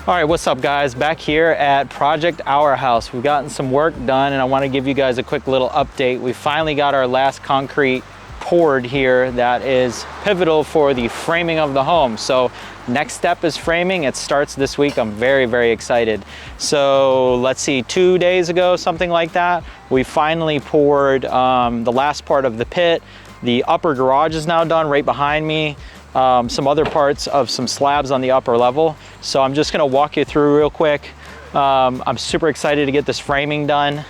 All right, what's up guys? Back here at Project Our House. We've gotten some work done and I want to give you guys a quick little update. We finally got our last concrete poured here that is pivotal for the framing of the home. So next step is framing. It starts this week. I'm very, very excited. So let's see, 2 days ago, something like that, we finally poured the last part of the pit. The upper garage is now done right behind me. Some other parts of some slabs on the upper level. So I'm just gonna walk you through real quick. I'm super excited to get this framing done.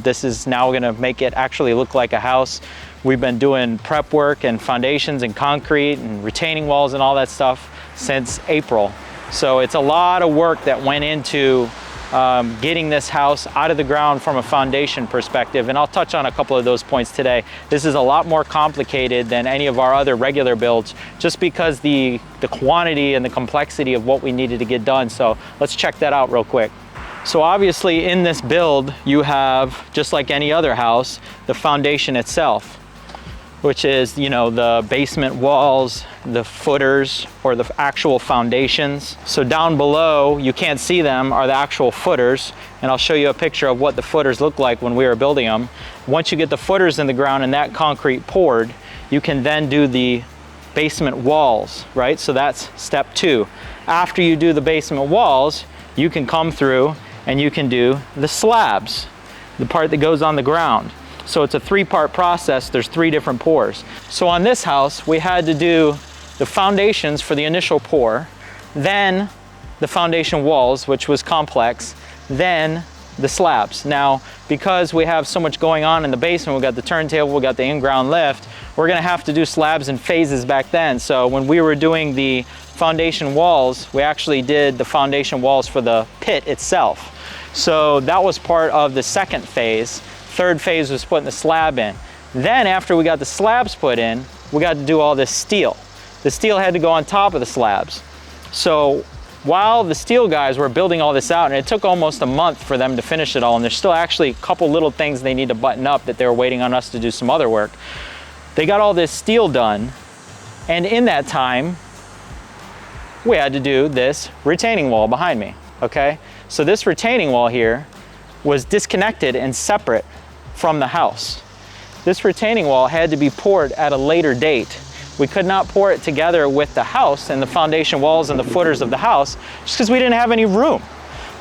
This is now gonna make it actually look like a house. We've been doing prep work and foundations and concrete and retaining walls and all that stuff since April. So it's a lot of work that went into getting this house out of the ground from a foundation perspective, and I'll touch on a couple of those points today. This is a lot more complicated than any of our other regular builds, just because the quantity and the complexity of what we needed to get done. So let's check that out real quick. So obviously in this build, you have, just like any other house, the foundation itself, which is, you know, the basement walls, the footers, or the actual foundations. So down below, you can't see them, are the actual footers, and I'll show you a picture of what the footers look like when we were building them. Once you get the footers in the ground and that concrete poured, you can then do the basement walls, right? So that's step 2. After you do the basement walls, you can come through and you can do the slabs, the part that goes on the ground. So it's a 3-part process. There's 3 different pours. So on this house, we had to do the foundations for the initial pour, then the foundation walls, which was complex, then the slabs. Now, because we have so much going on in the basement, we got the turntable, we got the in-ground lift, we're gonna have to do slabs in phases back then. So when we were doing the foundation walls, we actually did the foundation walls for the pit itself. So that was part of the second phase. Third phase was putting the slab in. Then after we got the slabs put in, we got to do all this steel. The steel had to go on top of the slabs. So while the steel guys were building all this out, and it took almost a month for them to finish it all, and there's still actually a couple little things they need to button up that they were waiting on us to do some other work. They got all this steel done, and in that time, we had to do this retaining wall behind me, okay? So this retaining wall here was disconnected and separate from the house. This retaining wall had to be poured at a later date. We could not pour it together with the house and the foundation walls and the footers of the house just because we didn't have any room.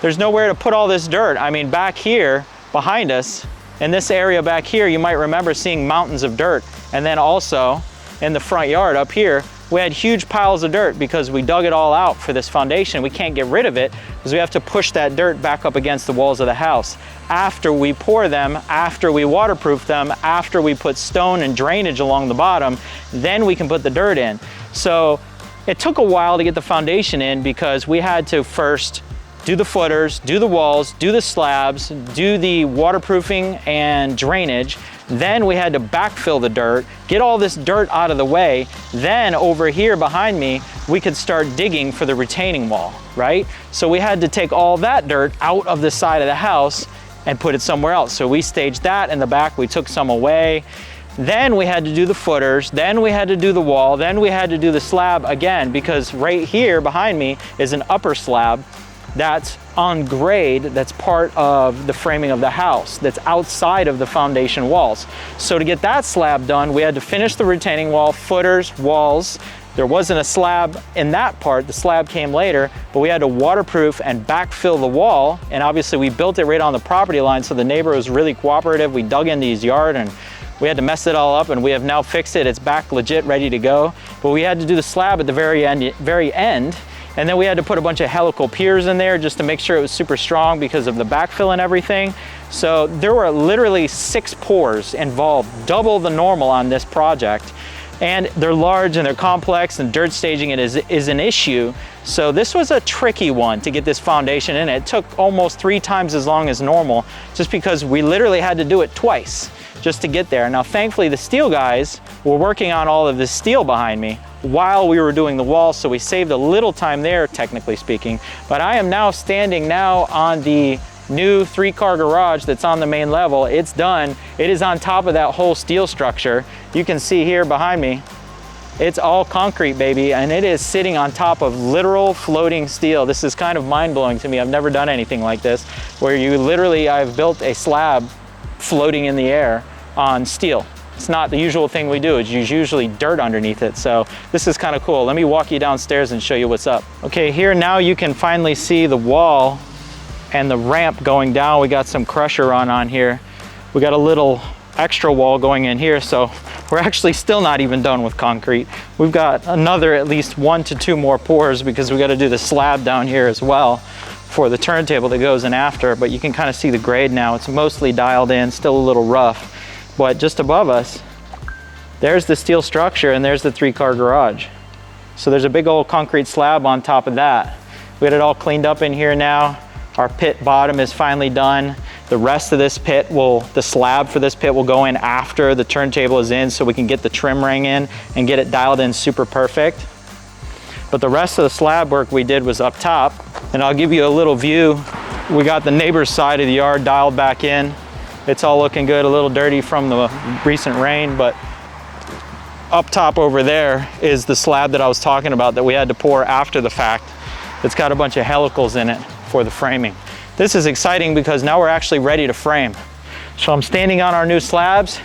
There's nowhere to put all this dirt. I mean, back here behind us, in this area back here, you might remember seeing mountains of dirt. And then also in the front yard up here, we had huge piles of dirt because we dug it all out for this foundation. We can't get rid of it because we have to push that dirt back up against the walls of the house. After we pour them, after we waterproof them, after we put stone and drainage along the bottom, then we can put the dirt in. So it took a while to get the foundation in because we had to first do the footers, do the walls, do the slabs, do the waterproofing and drainage. Then we had to backfill the dirt, get all this dirt out of the way. Then over here behind me, we could start digging for the retaining wall, right? So we had to take all that dirt out of the side of the house and put it somewhere else. So we staged that in the back, we took some away. Then we had to do the footers, then we had to do the wall, then we had to do the slab again, because right here behind me is an upper slab that's on grade, that's part of the framing of the house, that's outside of the foundation walls. So to get that slab done, we had to finish the retaining wall, footers, walls. There wasn't a slab in that part, the slab came later, but we had to waterproof and backfill the wall, and obviously we built it right on the property line, so the neighbor was really cooperative. We dug into his yard and we had to mess it all up, and we have now fixed it. It's back legit, ready to go. But we had to do the slab at the very end. And then we had to put a bunch of helical piers in there just to make sure it was super strong because of the backfill and everything. So there were literally 6 pours involved, double the normal on this project. And they're large and they're complex, and dirt staging it is an issue. So this was a tricky one to get this foundation in. It took almost 3 times as long as normal just because we literally had to do it twice just to get there. Now, thankfully, the steel guys were working on all of this steel behind me while we were doing the wall, so we saved a little time there, technically speaking. But I am now standing on the new 3-car garage that's on the main level. It's done. It is on top of that whole steel structure. You can see here behind me, It's all concrete, baby, and it is sitting on top of literal floating steel. This is kind of mind-blowing to me. I've never done anything like this, where you literally, I've built a slab floating in the air on steel. It's not the usual thing we do. It's usually dirt underneath it. So this is kind of cool. Let me walk you downstairs and show you what's up. Okay, here now you can finally see the wall and the ramp going down. We got some crusher on here. We got a little extra wall going in here, so we're actually still not even done with concrete. We've got another at least 1 to 2 more pours because we got to do the slab down here as well for the turntable that goes in after, but you can kind of see the grade now. It's mostly dialed in, still a little rough, but just above us, there's the steel structure and there's the 3-car garage. So there's a big old concrete slab on top of that. We got it all cleaned up in here now. Our pit bottom is finally done. The rest of this pit the slab for this pit will go in after the turntable is in, so we can get the trim ring in and get it dialed in super perfect. But the rest of the slab work we did was up top, and I'll give you a little view. We got the neighbor's side of the yard dialed back in. It's all looking good, a little dirty from the recent rain, but up top over there is the slab that I was talking about that we had to pour after the fact. It's got a bunch of helicals in it for the framing. This is exciting because now we're actually ready to frame. So I'm standing on our new slabs.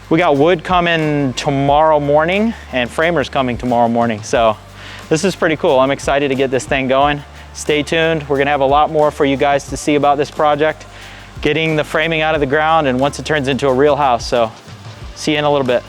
We got wood coming tomorrow morning and framers coming tomorrow morning. So this is pretty cool. I'm excited to get this thing going. Stay tuned. We're gonna have a lot more for you guys to see about this project, getting the framing out of the ground and once it turns into a real house. So see you in a little bit.